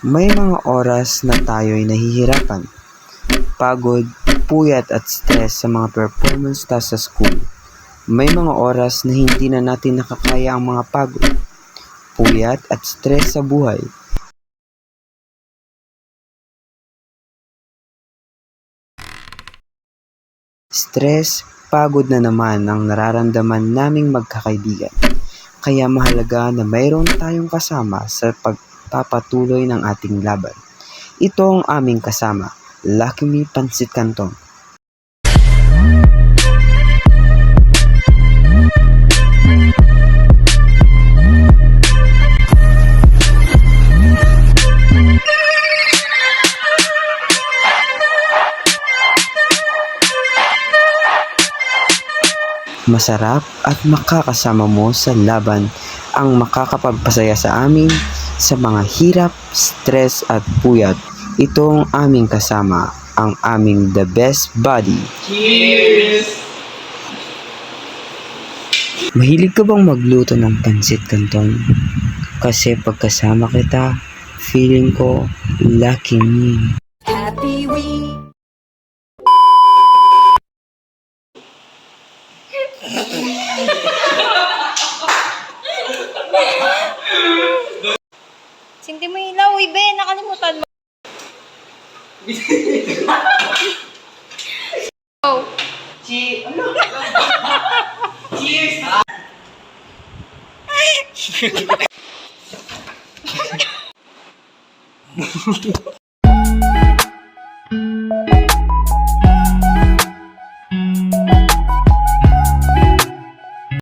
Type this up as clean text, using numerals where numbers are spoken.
May mga oras na tayo'y nahihirapan, pagod, puyat at stress sa mga performance tasks sa school. May mga oras na hindi na natin nakakaya ang mga pagod, puyat at stress sa buhay. Stress, pagod na naman ang nararamdaman naming magkakaibigan. Kaya mahalaga na mayroon tayong kasama sa pagpapatuloy ng ating laban. Ito ang aming kasama, Lucky Me Pansit Canton. Masarap at makakasama mo sa laban ang makakapagpasaya sa amin sa mga hirap, stress at puyat. Ito ang aming kasama, ang aming the best buddy. Cheers! Mahilig ka bang magluto ng pansit canton? Kasi pagkasama kita, feeling ko lucky me. Happy we. Sindi mo ilaw, ibe. Nakalimutan mo. Oh. Cheers!